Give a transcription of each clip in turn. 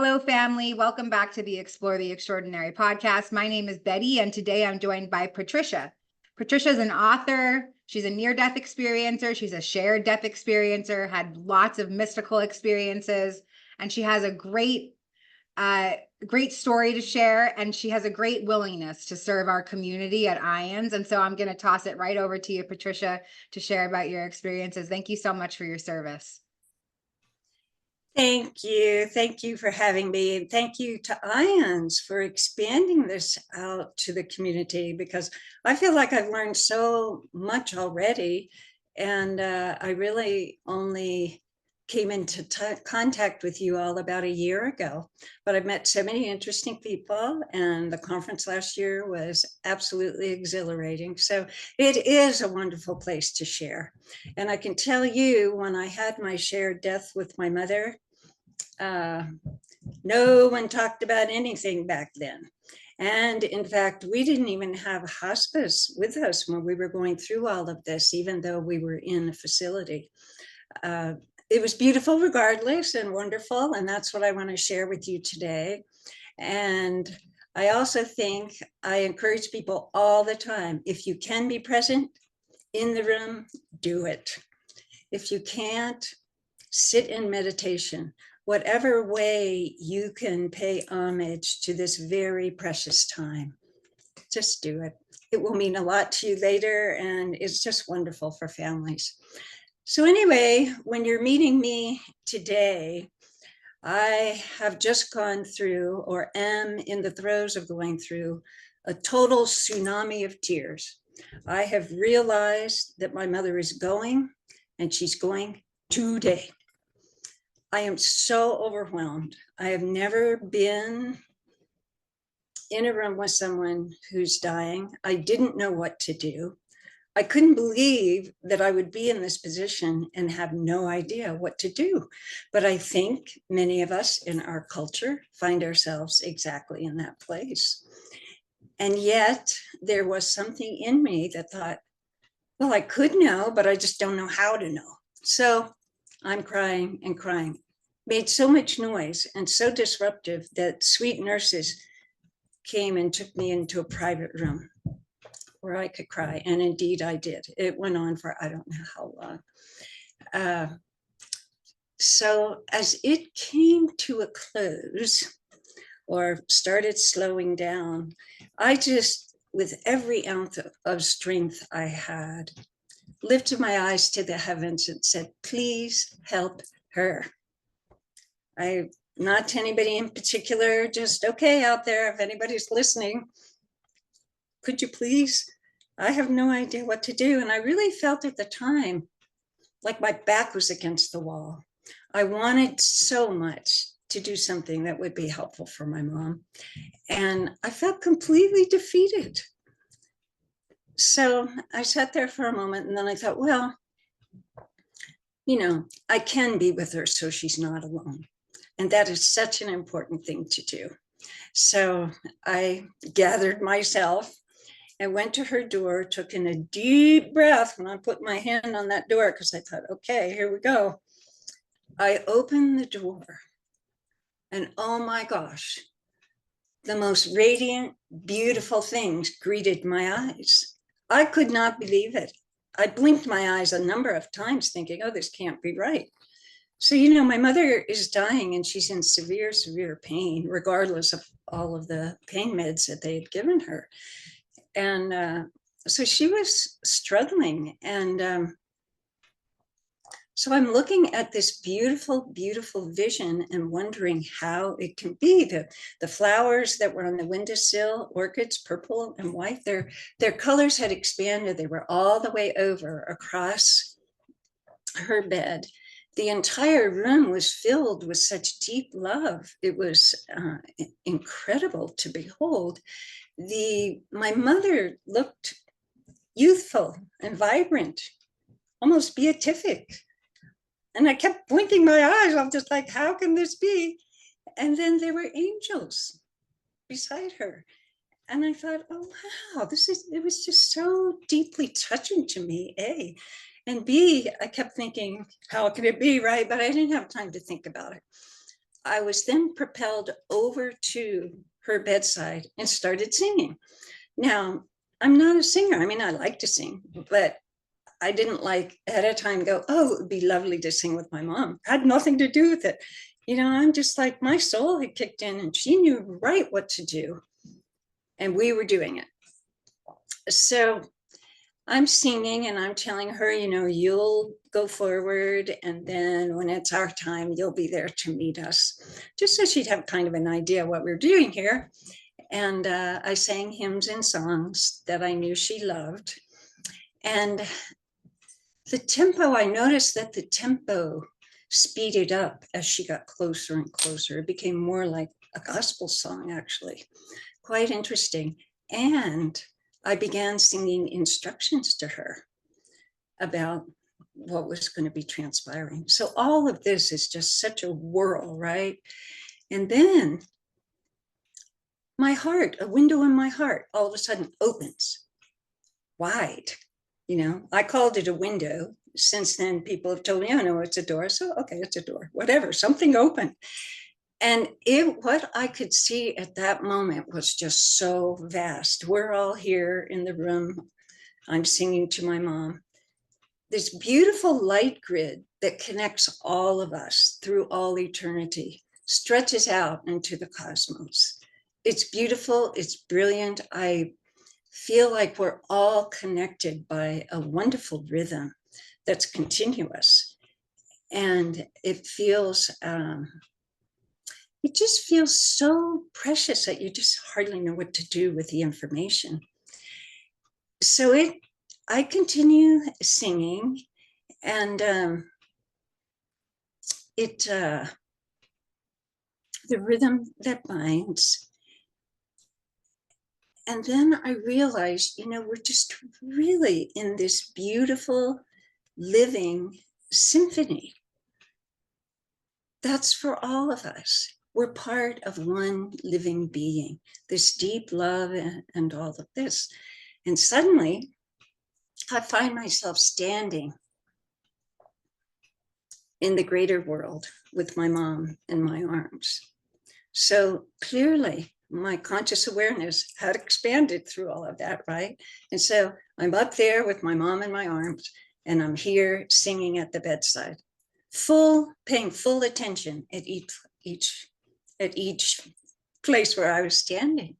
Hello, family. Welcome back to the Explore the Extraordinary podcast. My name is Betty, and today I'm joined by Patricia. Patricia is an author. She's a near-death experiencer. She's a shared death experiencer, had lots of mystical experiences, and she has a great story to share, and she has a great willingness to serve our community at IANDS. And so I'm going to toss it right over to you, Patricia, to share about your experiences. Thank you so much for your service. Thank you. Thank you for having me. And thank you to IANDS for expanding this out to the community, because I feel like I've learned so much already. And I really only came into contact with you all about a year ago, but I've met so many interesting people, and the conference last year was absolutely exhilarating. So it is a wonderful place to share. And I can tell you, when I had my shared death with my mother, no one talked about anything back then. And in fact, we didn't even have hospice with us when we were going through all of this, even though we were in a facility. It was beautiful regardless, and wonderful. And that's what I want to share with you today. And I also think I encourage people all the time, if you can be present in the room, do it. If you can't, sit in meditation. Whatever way you can pay homage to this very precious time, just do it. It will mean a lot to you later, and it's just wonderful for families. So anyway, when you're meeting me today, I have just gone through, or am in the throes of going through, a total tsunami of tears. I have realized that my mother is going, and she's going today. I am so overwhelmed. I have never been in a room with someone who's dying. I didn't know what to do. I couldn't believe that I would be in this position and have no idea what to do. But I think many of us in our culture find ourselves exactly in that place. And yet there was something in me that thought, well, I could know, but I just don't know how to know. So I'm crying and crying. Made so much noise and so disruptive that sweet nurses came and took me into a private room where I could cry. And indeed I did. It went on for I don't know how long. So as it came to a close, or started slowing down, I just, with every ounce of strength I had, lifted my eyes to the heavens and said, please help her. Not to anybody in particular, just okay out there, if anybody's listening, could you please? I have no idea what to do. And I really felt at the time like my back was against the wall. I wanted so much to do something that would be helpful for my mom. And I felt completely defeated. So I sat there for a moment, and then I thought, well, I can be with her so she's not alone. And that is such an important thing to do. So I gathered myself and went to her door, took in a deep breath when I put my hand on that door, because I thought, okay, here we go. I opened the door, and oh my gosh, the most radiant, beautiful things greeted my eyes. I could not believe it. I blinked my eyes a number of times thinking, oh, this can't be right. So, my mother is dying, and she's in severe, severe pain, regardless of all of the pain meds that they had given her. And so she was struggling. And so I'm looking at this beautiful, beautiful vision and wondering how it can be. The flowers that were on the windowsill, orchids, purple and white, their colors had expanded. They were all the way over across her bed. The entire room was filled with such deep love. It was incredible to behold. My mother looked youthful and vibrant, almost beatific. And I kept blinking my eyes. I'm just like, how can this be? And then there were angels beside her. And I thought, oh, wow, it was just so deeply touching to me, A. And B, I kept thinking, how can it be, right? But I didn't have time to think about it. I was then propelled over to her bedside and started singing. Now, I'm not a singer. I mean, I like to sing, but I didn't like at a time go, oh, it would be lovely to sing with my mom. Had nothing to do with it. You know, I'm just like, my soul had kicked in and she knew right what to do. And we were doing it. So I'm singing and I'm telling her, you know, you'll go forward. And then when it's our time, you'll be there to meet us. Just so she'd have kind of an idea what we're doing here. And I sang hymns and songs that I knew she loved. And the tempo, I noticed that the tempo speeded up as she got closer and closer. It became more like a gospel song, actually. Quite interesting. And I began singing instructions to her about what was going to be transpiring. So all of this is just such a whirl, right? And then my heart, a window in my heart, all of a sudden opens wide. You know, I called it a window. Since then, people have told me, oh, no, it's a door. So, okay, it's a door, whatever, something opened. And what I could see at that moment was just so vast. We're all here in the room. I'm singing to my mom. This beautiful light grid that connects all of us through all eternity stretches out into the cosmos. It's beautiful. It's brilliant. I feel like we're all connected by a wonderful rhythm that's continuous. And it just feels so precious that you just hardly know what to do with the information. So I continue singing, and the rhythm that binds. And then I realized, you know, we're just really in this beautiful living symphony. That's for all of us. We're part of one living being, this deep love and all of this. And suddenly I find myself standing in the greater world with my mom in my arms. So clearly my conscious awareness had expanded through all of that, right? And so I'm up there with my mom in my arms, and I'm here singing at the bedside, paying full attention at each place where I was standing.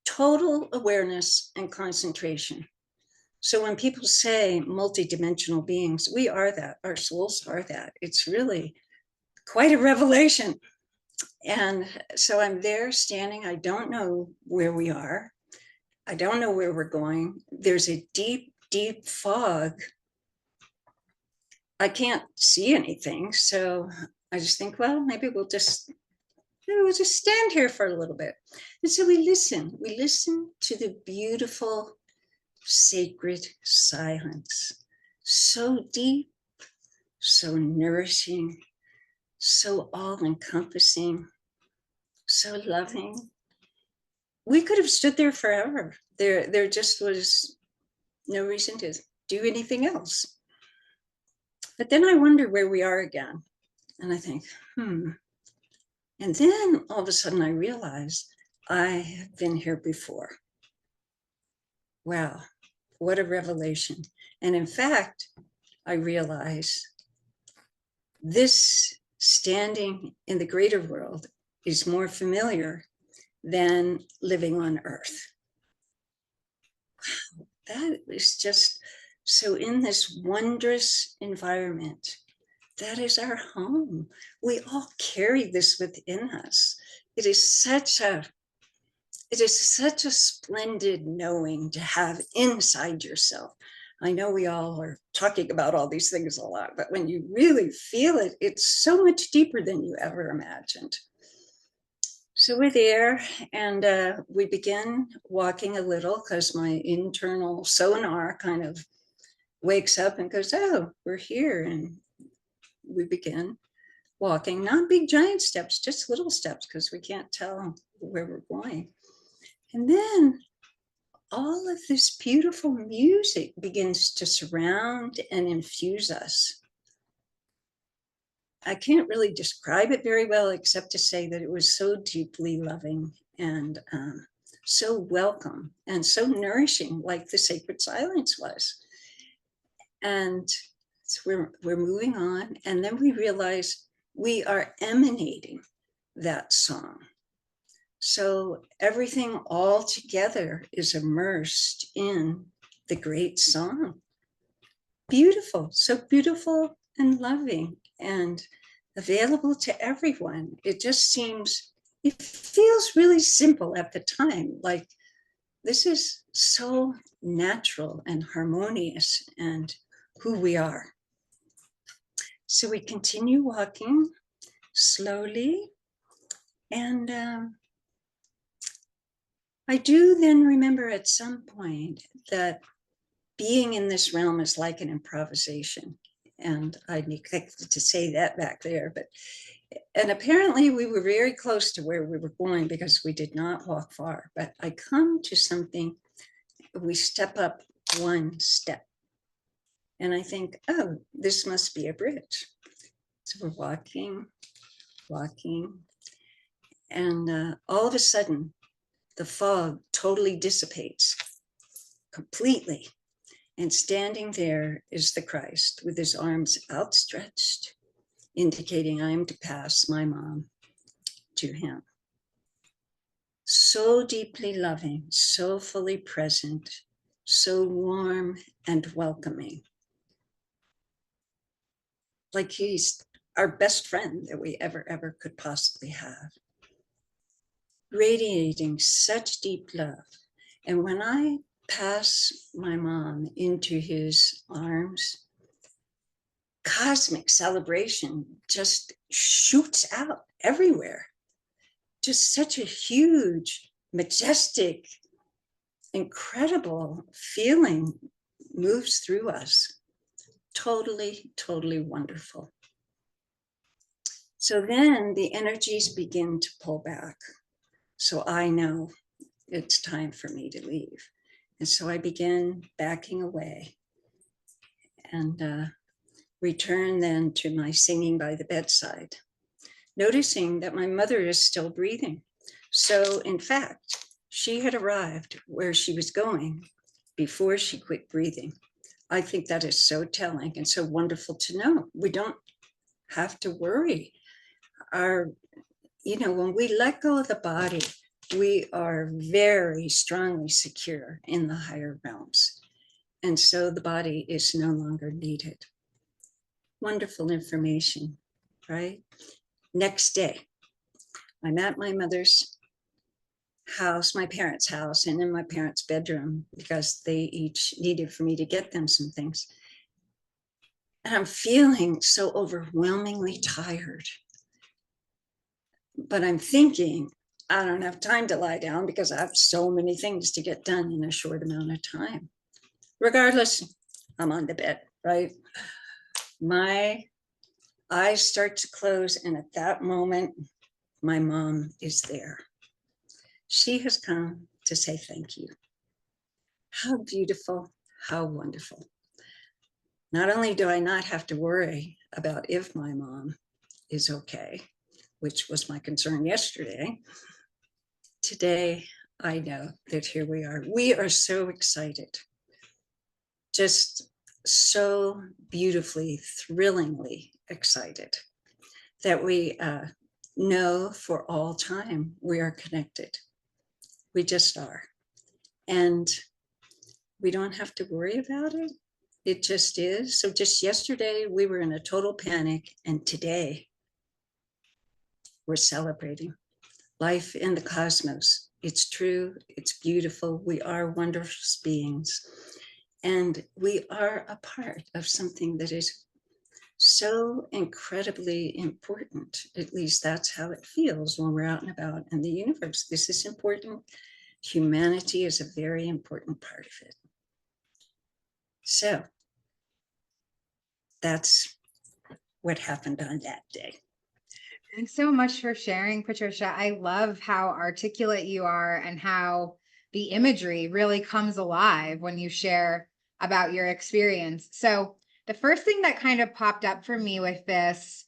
Total awareness and concentration. So when people say multidimensional beings, we are that. Our souls are that. It's really quite a revelation. And so I'm there standing. I don't know where we are. I don't know where we're going. There's a deep, deep fog. I can't see anything. So I just think, well, maybe we'll just stand here for a little bit. And so we listen to the beautiful, sacred silence. So deep, so nourishing, so all-encompassing, so loving. We could have stood there forever. There just was no reason to do anything else. But then I wonder where we are again. And I think, And then all of a sudden I realize I have been here before. Wow, what a revelation. And in fact, I realize this standing in the greater world is more familiar than living on earth. Wow, that is just so in this wondrous environment. That is our home. We all carry this within us. It is such a splendid knowing to have inside yourself. I know we all are talking about all these things a lot, but when you really feel it, it's so much deeper than you ever imagined. So we're there, and we begin walking a little because my internal sonar kind of wakes up and goes, oh, we're here. And we begin walking, not big giant steps, just little steps, because we can't tell where we're going. And then all of this beautiful music begins to surround and infuse us. I can't really describe it very well, except to say that it was so deeply loving and so welcome and so nourishing, like the sacred silence was. And so we're moving on, and then we realize we are emanating that song. So everything all together is immersed in the great song. Beautiful, so beautiful and loving and available to everyone. It just seems, it feels really simple at the time. Like this is so natural and harmonious and who we are. So we continue walking slowly. And I do then remember at some point that being in this realm is like an improvisation. And I neglected to say that back there, and apparently we were very close to where we were going because we did not walk far. But I come to something, we step up one step. And I think, oh, this must be a bridge. So we're walking, and all of a sudden, the fog totally dissipates completely. And standing there is the Christ with his arms outstretched, indicating I am to pass my mom to him. So deeply loving, so fully present, so warm and welcoming. Like he's our best friend that we ever could possibly have. Radiating such deep love. And when I pass my mom into his arms, cosmic celebration just shoots out everywhere. Just such a huge, majestic, incredible feeling moves through us. Totally, totally wonderful. So then the energies begin to pull back. So I know it's time for me to leave. And so I begin backing away and return then to my singing by the bedside, noticing that my mother is still breathing. So in fact, she had arrived where she was going before she quit breathing. I think that is so telling and so wonderful to know. We don't have to worry. When we let go of the body, we are very strongly secure in the higher realms. And so the body is no longer needed. Wonderful information, right? Next day, I'm at my mother's house, my parents' house, and in my parents' bedroom because they each needed for me to get them some things. And I'm feeling so overwhelmingly tired. But I'm thinking, I don't have time to lie down because I have so many things to get done in a short amount of time. Regardless, I'm on the bed, right? My eyes start to close, and at that moment, my mom is there. She has come to say thank you. How beautiful, how wonderful. Not only do I not have to worry about if my mom is okay, which was my concern yesterday, today I know that here we are. We are so excited, just so beautifully, thrillingly excited that we know for all time we are connected. We just are. And we don't have to worry about it. It just is. So just yesterday, we were in a total panic. And today, we're celebrating life in the cosmos. It's true. It's beautiful. We are wondrous beings. And we are a part of something that is so incredibly important. At least that's how it feels when we're out and about in the universe. This is important. Humanity is a very important part of it. So that's what happened on that day. Thanks so much for sharing, Patricia. I love how articulate you are and how the imagery really comes alive when you share about your experience. So the first thing that kind of popped up for me with this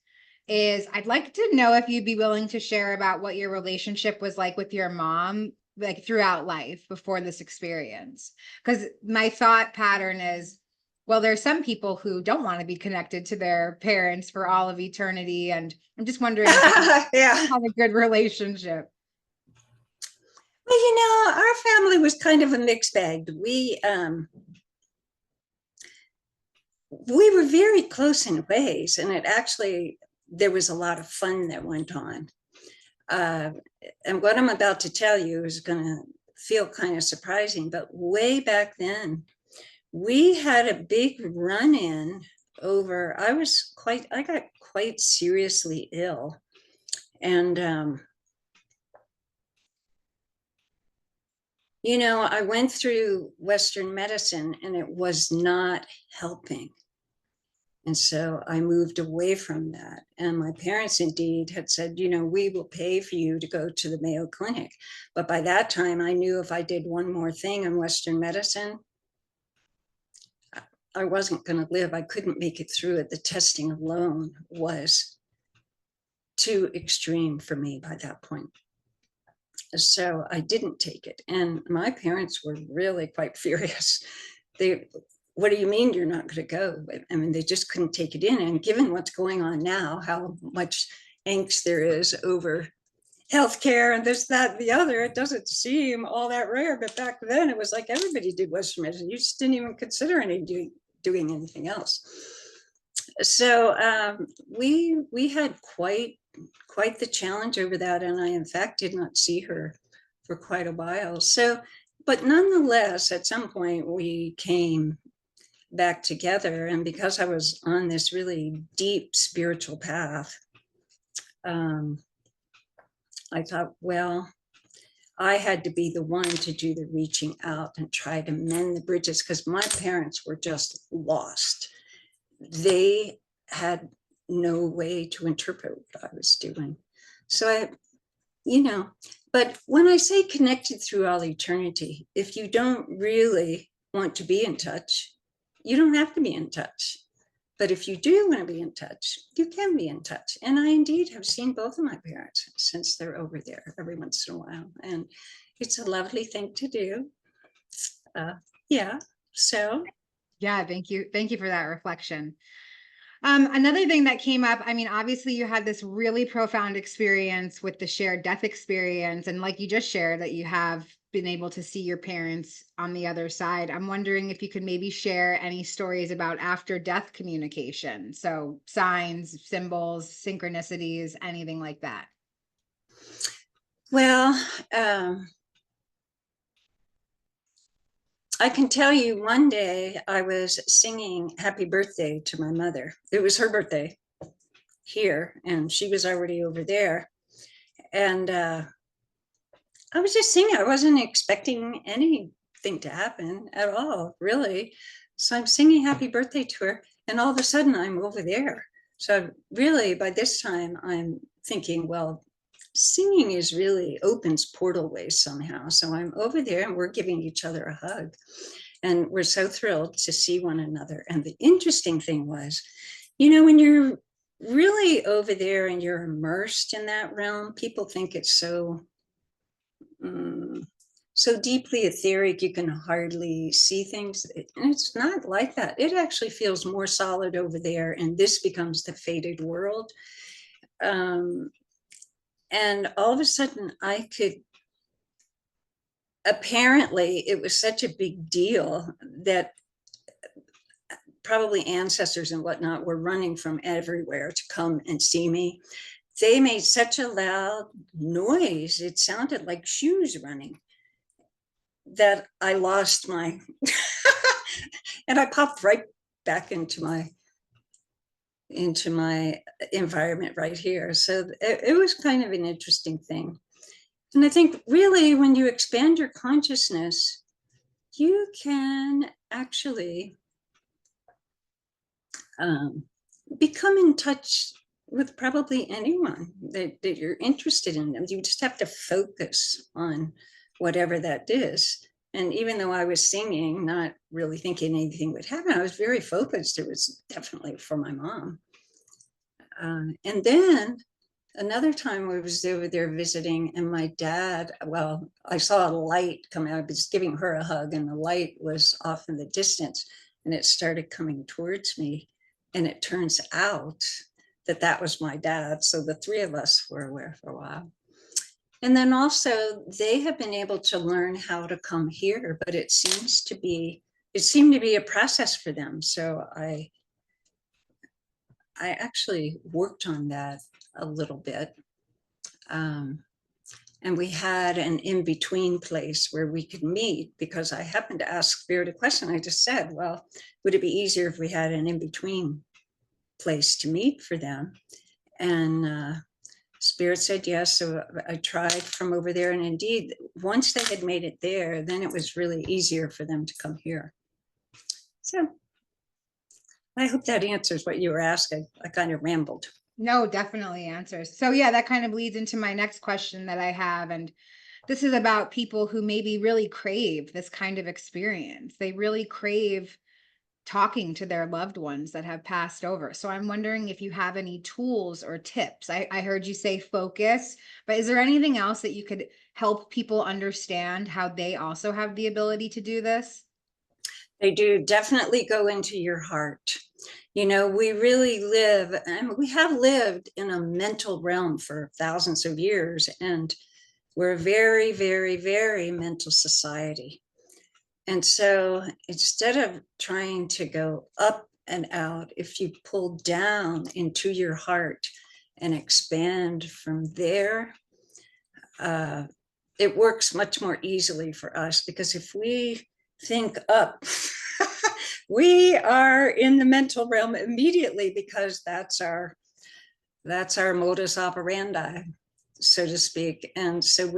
is I'd like to know if you'd be willing to share about what your relationship was like with your mom, like throughout life before this experience. Because my thought pattern is, well, there's some people who don't want to be connected to their parents for all of eternity. And I'm just wondering if you Yeah. have a good relationship. Well, you know, our family was kind of a mixed bag. We were very close in ways, and it actually, there was a lot of fun that went on. And what I'm about to tell you is going to feel kind of surprising, but way back then, we had a big run-in over, I got quite seriously ill. And, you know, I went through Western medicine and it was not helping. And so I moved away from that. And my parents indeed had said, you know, we will pay for you to go to the Mayo Clinic. But by that time, I knew if I did one more thing in Western medicine, I wasn't going to live. I couldn't make it through it. The testing alone was too extreme for me by that point. So I didn't take it. And my parents were really quite furious. What do you mean you're not going to go? I mean, they just couldn't take it in. And given what's going on now, how much angst there is over healthcare and this, that, the other, it doesn't seem all that rare. But back then it was like everybody did Western medicine. You just didn't even consider doing anything else. So we had quite the challenge over that. And I, in fact, did not see her for quite a while. So, but nonetheless, at some point we came back together. And because I was on this really deep spiritual path, I thought, well, I had to be the one to do the reaching out and try to mend the bridges, because my parents were just lost. They had no way to interpret what I was doing. So you know, but when I say connected through all eternity, if you don't really want to be in touch, you don't have to be in touch. But if you do want to be in touch, you can be in touch. And I indeed have seen both of my parents since they're over there every once in a while. And it's a lovely thing to do. Yeah. So. Yeah, thank you. Thank you for that reflection. Another thing that came up, I mean, obviously you had this really profound experience with the shared death experience. And like you just shared that you have been able to see your parents on the other side. I'm wondering if you could maybe share any stories about after death communication. So signs, symbols, synchronicities, anything like that. Well, I can tell you one day I was singing happy birthday to my mother. It was her birthday here and she was already over there. And I was just singing. I wasn't expecting anything to happen at all, really. So I'm singing happy birthday to her. And all of a sudden I'm over there. So really by this time I'm thinking, well, singing is really opens portal ways somehow. So I'm over there and we're giving each other a hug. And we're so thrilled to see one another. And the interesting thing was, you know, when you're really over there and you're immersed in that realm, people think it's so deeply etheric, you can hardly see things. And it's not like that. It actually feels more solid over there. And this becomes the faded world. And all of a sudden I could, apparently it was such a big deal that probably ancestors and whatnot were running from everywhere to come and see me. They made such a loud noise, it sounded like shoes running, that I lost my, and I popped right back into my environment right here. So it was kind of an interesting thing. And I think really when you expand your consciousness, you can actually become in touch with probably anyone that you're interested in them. You just have to focus on whatever that is. And even though I was singing, not really thinking anything would happen, I was very focused. It was definitely for my mom. And then another time I was over there visiting, and my dad, well, I saw a light come out. I was giving her a hug, and the light was off in the distance, and it started coming towards me. And it turns out that that was my dad. So the three of us were aware for a while. And then also they have been able to learn how to come here, but it seemed to be a process for them. So I actually worked on that a little bit. And we had an in-between place where we could meet, because I happened to ask Spirit a question. I just said, well, would it be easier if we had an in-between place to meet for them? And Spirit said yes. So I tried from over there. And indeed, once they had made it there, then it was really easier for them to come here. So I hope that answers what you were asking. I kind of rambled. No, definitely answers. So yeah, that kind of leads into my next question that I have. And this is about people who maybe really crave this kind of experience. They really crave talking to their loved ones that have passed over. So I'm wondering if you have any tools or tips. I heard you say focus, but is there anything else that you could help people understand how they also have the ability to do this? They do definitely go into your heart. You know, we really live, and we have lived in a mental realm for thousands of years, and we're a very, very, very mental society. And so instead of trying to go up and out, if you pull down into your heart and expand from there, it works much more easily for us, because if we think up, we are in the mental realm immediately, because that's our modus operandi, so to speak. And so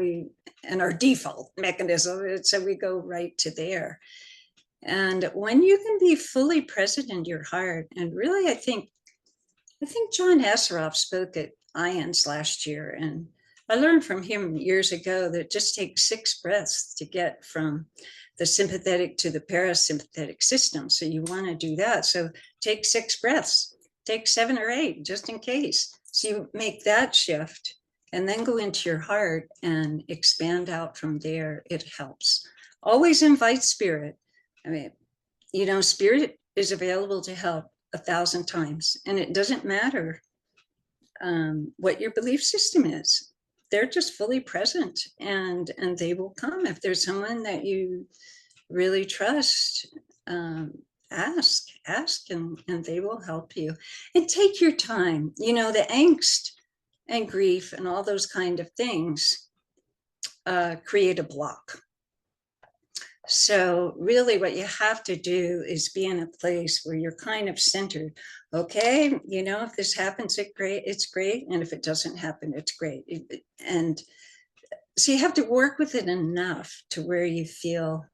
and our default mechanism, so we go right to there. And when you can be fully present in your heart, and really, I think John Asseroff spoke at IANDS last year, and I learned from him years ago that it just takes 6 breaths to get from the sympathetic to the parasympathetic system. So you want to do that. So take 6 breaths, take 7 or 8, just in case. So you make that shift, and then go into your heart and expand out from there. It helps. Always invite Spirit. I mean, you know, Spirit is available to help 1,000 times, and it doesn't matter what your belief system is. They're just fully present, and they will come. If there's someone that you really trust, ask, and they will help you. And take your time. You know, the angst and grief and all those kind of things create a block. So really what you have to do is be in a place where you're kind of centered. Okay, you know, if this happens, it's great. And if it doesn't happen, it's great. And so you have to work with it enough to where you feel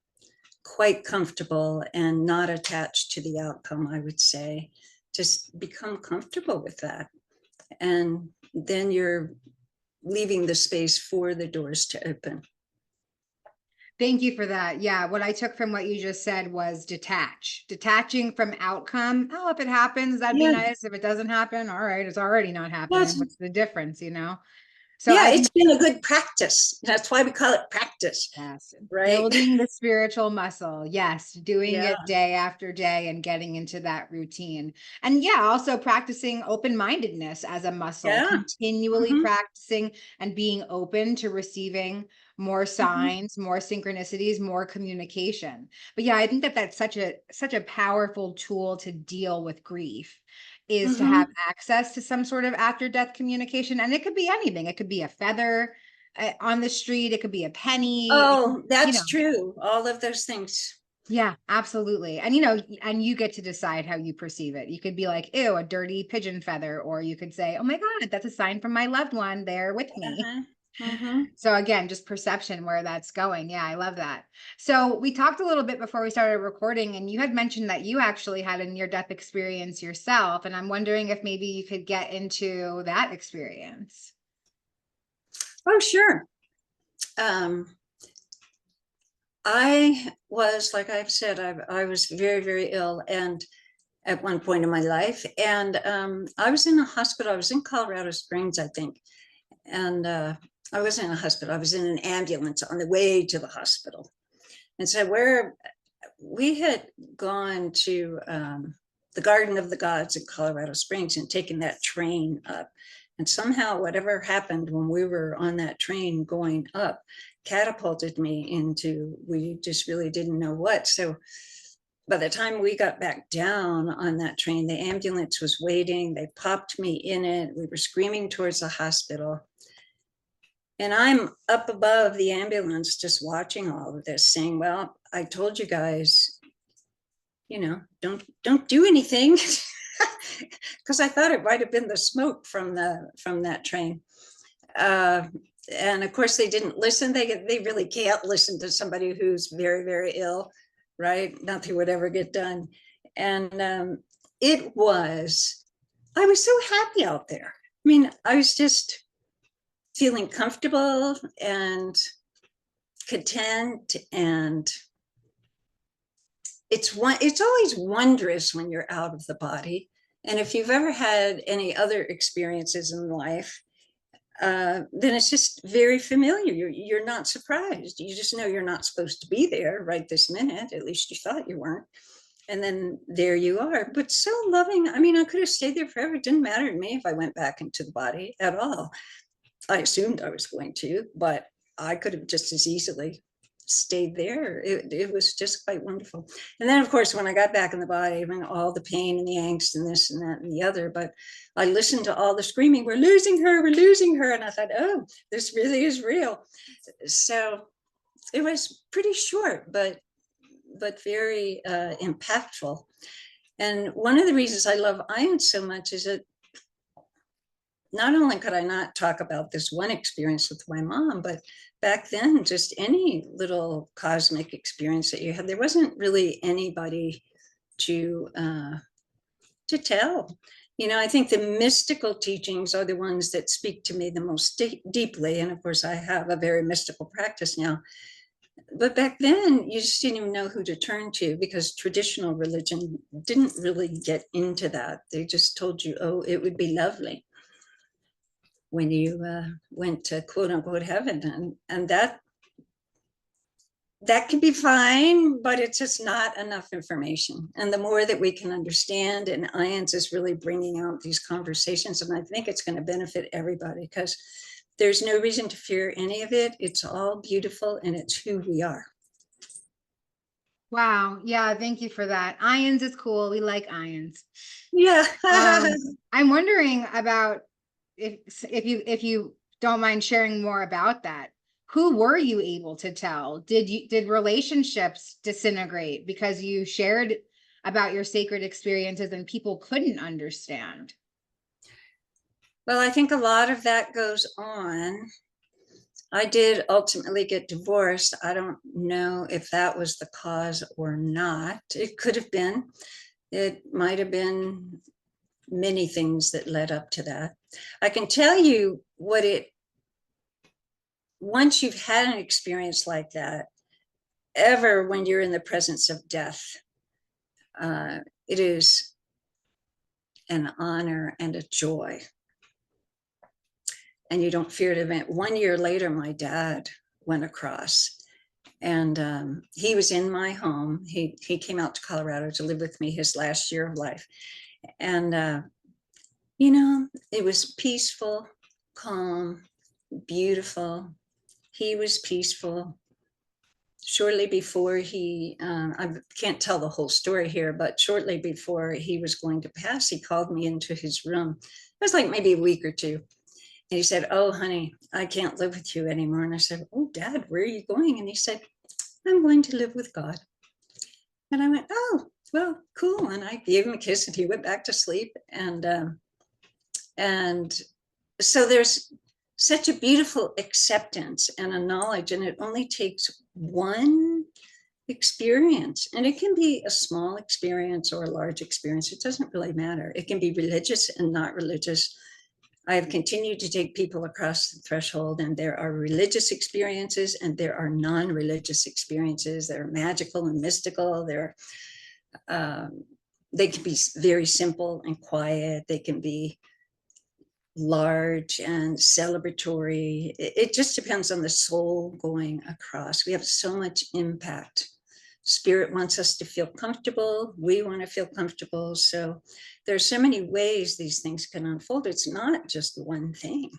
quite comfortable and not attached to the outcome, I would say. Just become comfortable with that. And then you're leaving the space for the doors to open. Thank you for that. Yeah, what I took from what you just said was detaching from outcome. Oh, if it happens, that'd be nice. If it doesn't happen, all right, it's already not happening. What's the difference, you know? So yeah, it's been a good practice. That's why we call it practice. Yes, right? Building the spiritual muscle. Yes, doing Yeah. it day after day and getting into that routine. And yeah, also practicing open-mindedness as a muscle, Yeah. continually practicing and being open to receiving more signs, more synchronicities, more communication. But yeah, I think that that's such a powerful tool to deal with grief, is to have access to some sort of after death communication. And it could be anything. It could be a feather on the street, it could be a penny. Oh, that's true. All of those things. Yeah, absolutely. And you know, and you get to decide how you perceive it. You could be like, ew, a dirty pigeon feather, or you could say, oh my God, that's a sign from my loved one. They're with me. So again, just perception where that's going. Yeah, I love that. So we talked a little bit before we started recording, and you had mentioned that you actually had a near-death experience yourself. And I'm wondering if maybe you could get into that experience. Oh, sure. I was, like I've said, I was very, very ill. And at one point in my life. And I was in a hospital. I was in Colorado Springs, I think. And I wasn't in a hospital. I was in an ambulance on the way to the hospital. And so we had gone to the Garden of the Gods in Colorado Springs and taken that train up. And somehow whatever happened when we were on that train going up catapulted me into, we just really didn't know what. So by the time we got back down on that train, the ambulance was waiting. They popped me in it. We were screaming towards the hospital. And I'm up above the ambulance just watching all of this, saying, well, I told you guys, you know, don't do anything. Because I thought it might have been the smoke from that train. And of course, they didn't listen. They really can't listen to somebody who's very, very ill, right? Nothing would ever get done. And I was so happy out there. I mean, I was just feeling comfortable and content, and it's always wondrous when you're out of the body. And if you've ever had any other experiences in life, then it's just very familiar. You're not surprised. You just know you're not supposed to be there right this minute. At least you thought you weren't. And then there you are, but so loving. I mean, I could have stayed there forever. It didn't matter to me if I went back into the body at all. I assumed I was going to, but I could have just as easily stayed there. It was just quite wonderful. And then, of course, when I got back in the body, I mean, all the pain and the angst and this and that and the other, but I listened to all the screaming, we're losing her, we're losing her. And I thought, oh, this really is real. So it was pretty short, but very impactful. And one of the reasons I love IANDS so much is that not only could I not talk about this one experience with my mom, but back then, just any little cosmic experience that you had, there wasn't really anybody to tell. You know, I think the mystical teachings are the ones that speak to me the most deeply. And of course, I have a very mystical practice now. But back then, you just didn't even know who to turn to, because traditional religion didn't really get into that. They just told you, oh, it would be lovely when you went to quote unquote heaven, and that can be fine, but it's just not enough information. And the more that we can understand, and IANDS is really bringing out these conversations, and I think it's going to benefit everybody, because there's no reason to fear any of it. It's all beautiful, and it's who we are. Wow. Yeah. Thank you for that. IANDS is cool. We like IANDS. Yeah. I'm wondering about if you don't mind sharing more about that. Who were you able to tell? Did relationships disintegrate because you shared about your sacred experiences and people couldn't understand? Well, I think a lot of that goes on. I did ultimately get divorced. I don't know if that was the cause or not. It could have been. It might have been many things that led up to that. I can tell you once you've had an experience like that, ever when you're in the presence of death, it is an honor and a joy. And you don't fear to admit. 1 year later, my dad went across, and he was in my home. He came out to Colorado to live with me his last year of life. And, you know, it was peaceful, calm, beautiful. He was peaceful. Shortly before I can't tell the whole story here, but shortly before he was going to pass, he called me into his room. It was like maybe a week or two. And he said, oh, honey, I can't live with you anymore. And I said, oh, Dad, where are you going? And he said, I'm going to live with God. And I went, oh, well, cool. And I gave him a kiss, and he went back to sleep. And so there's such a beautiful acceptance and a knowledge, and it only takes one experience. And it can be a small experience or a large experience. It doesn't really matter. It can be religious and not religious. I have continued to take people across the threshold, and there are religious experiences and there are non-religious experiences. There are magical and mystical. There are they can be very simple and quiet. They can be large and celebratory. It just depends on the soul going across. We have so much impact. Spirit wants us to feel comfortable. We want to feel comfortable. So there's so many ways these things can unfold. It's not just one thing.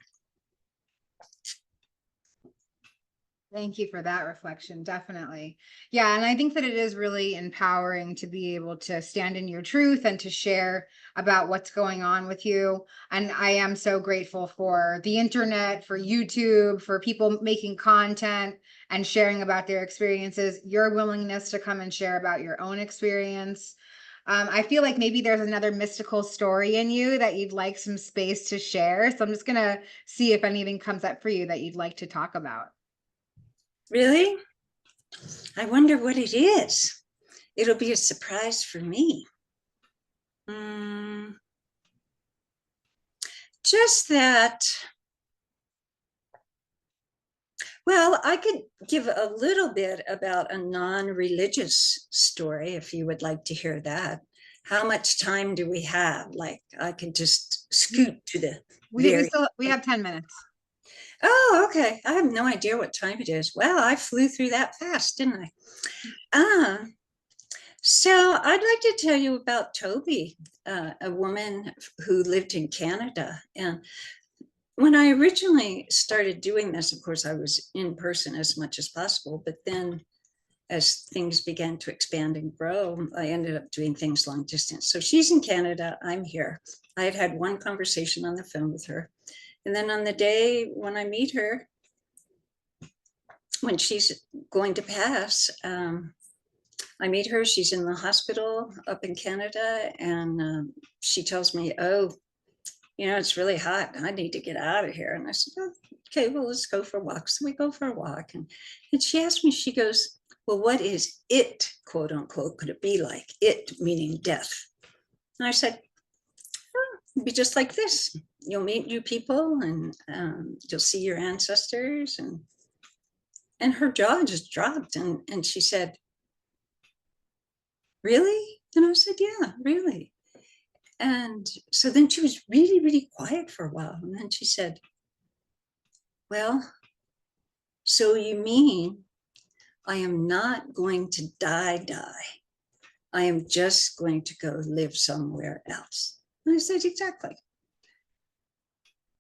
Thank you for that reflection. Definitely. Yeah. And I think that it is really empowering to be able to stand in your truth and to share about what's going on with you. And I am so grateful for the internet, for YouTube, for people making content and sharing about their experiences, your willingness to come and share about your own experience. I feel like maybe there's another mystical story in you that you'd like some space to share. So I'm just going to see if anything comes up for you that you'd like to talk about. Really? I wonder what it is. It'll be a surprise for me. Just that, well, I could give a little bit about a non-religious story if you would like to hear that. How much time do we have? Like, I could just scoot to the We have 10 minutes. Oh, okay. I have no idea what time it is. Well, I flew through that fast, didn't I? So I'd like to tell you about Toby, a woman who lived in Canada. And when I originally started doing this, of course, I was in person as much as possible. But then as things began to expand and grow, I ended up doing things long distance. So she's in Canada, I'm here. I had had one conversation on the phone with her. And then on the day when I meet her, when she's going to pass, I meet her. She's in the hospital up in Canada, and she tells me, "Oh, it's really hot. I need to get out of here." And I said, "Oh, okay, well, let's go for a walk." So we go for a walk, and she asked me, she goes, "Well, what is it, quote unquote, could it be like? It meaning death." And I said, "Oh, it'd be just like this. You'll meet new people, and you'll see your ancestors." And her jaw just dropped, and she said, "Really?" And I said, "Yeah, really." And so then she was really, really quiet for a while. And then she said, "Well, so you mean I am not going to die? I am just going to go live somewhere else?" And I said, "Exactly."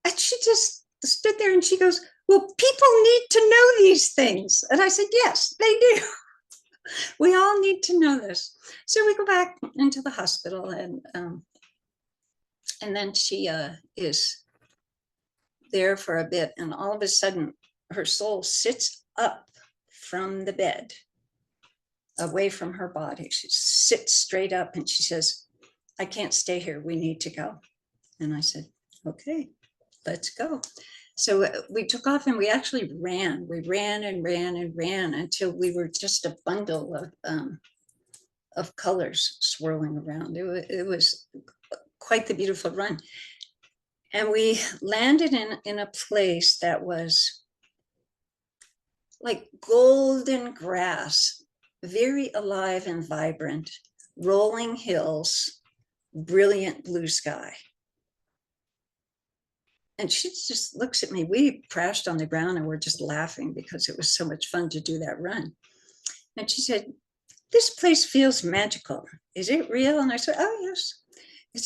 And she just stood there and she goes, "Well, people need to know these things." And I said, "Yes, they do. We all need to know this." So we go back into the hospital, and then she is there for a bit, and all of a sudden her soul sits up from the bed, away from her body. She sits straight up and she says, "I can't stay here. We need to go." And I said, "Okay, let's go." So we took off, and we actually ran. We ran and ran and ran until we were just a bundle of colors swirling around. It was quite the beautiful run. And we landed in a place that was like golden grass, very alive and vibrant, rolling hills, brilliant blue sky. And she just looks at me. We crashed on the ground and we're just laughing because it was so much fun to do that run. And she said, "This place feels magical. Is it real?" And I said, "Oh, yes." And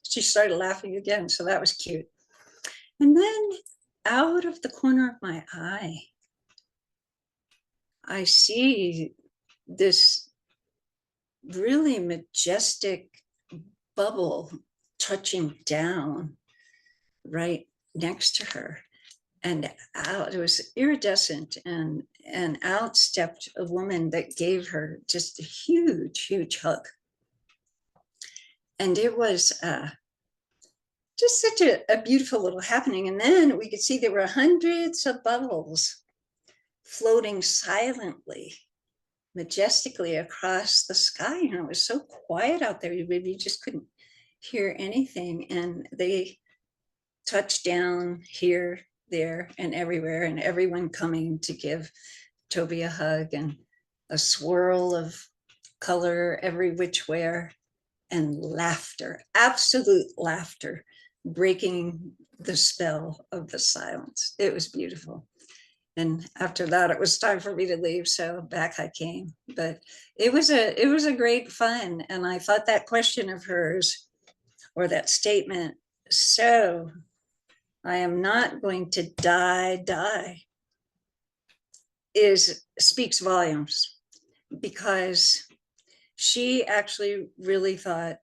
she started laughing again. So that was cute. And then out of the corner of my eye, I see this really majestic bubble touching down right next to her. And out, it was iridescent, and out stepped a woman that gave her just a huge, huge hug. And it was just such a beautiful little happening. And then we could see there were hundreds of bubbles floating silently, majestically across the sky. And it was so quiet out there, you just couldn't hear anything. And they touched down here, there, and everywhere, and everyone coming to give Toby a hug, and a swirl of color every which way. and laughter, absolute laughter, breaking the spell of the silence. It was beautiful. And after that, it was time for me to leave. So back I came. But it was a great fun. And I thought that question of hers, or that statement, so I am not going to die, speaks volumes, because she actually really thought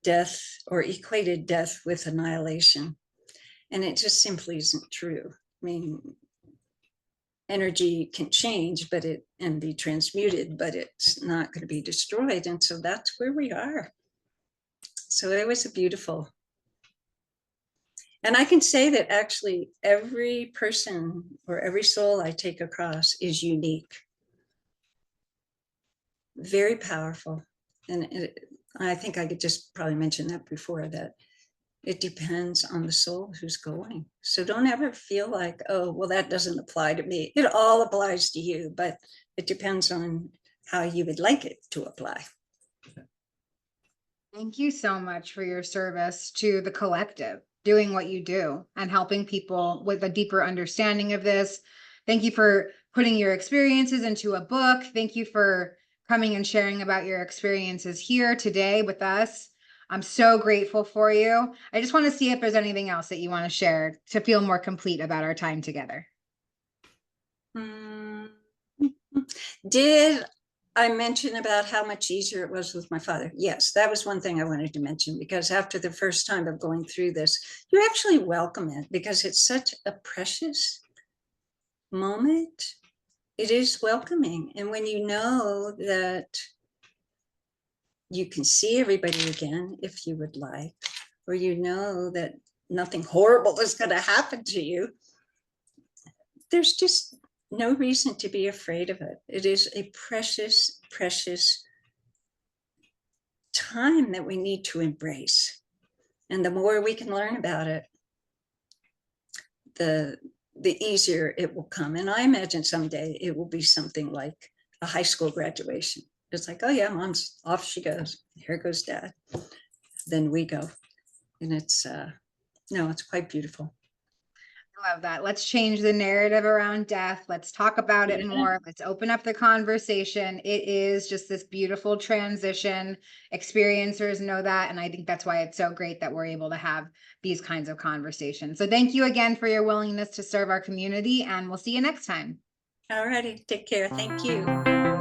death, or equated death with annihilation. And it just simply isn't true. I mean, energy can change, and be transmuted, but it's not going to be destroyed. And so that's where we are. So it was a beautiful. And I can say that actually every person or every soul I take across is unique. Very powerful. And I think I could just probably mention that before, that it depends on the soul who's going. So don't ever feel like, oh, well, that doesn't apply to me. It all applies to you, but it depends on how you would like it to apply. Thank you so much for your service to the collective, doing what you do and helping people with a deeper understanding of this. Thank you for putting your experiences into a book. Thank you for coming and sharing about your experiences here today with us. I'm so grateful for you. I just want to see if there's anything else that you want to share to feel more complete about our time together. Did I mention about how much easier it was with my father? Yes, that was one thing I wanted to mention, because after the first time of going through this, you actually welcome it, because it's such a precious moment. It is welcoming. And when you know that you can see everybody again if you would like, or you know that nothing horrible is going to happen to you, there's just no reason to be afraid of it. It is a precious, precious time that we need to embrace. And the more we can learn about it, the easier it will come. And I imagine someday it will be something like a high school graduation. It's like, oh yeah, mom's off she goes. Here goes dad. Then we go. And it's quite beautiful. I love that. Let's change the narrative around death. Let's talk about it more. Let's open up the conversation. It is just this beautiful transition. Experiencers know that. And I think that's why it's so great that we're able to have these kinds of conversations. So thank you again for your willingness to serve our community, and we'll see you next time. All righty. Take care. Thank you.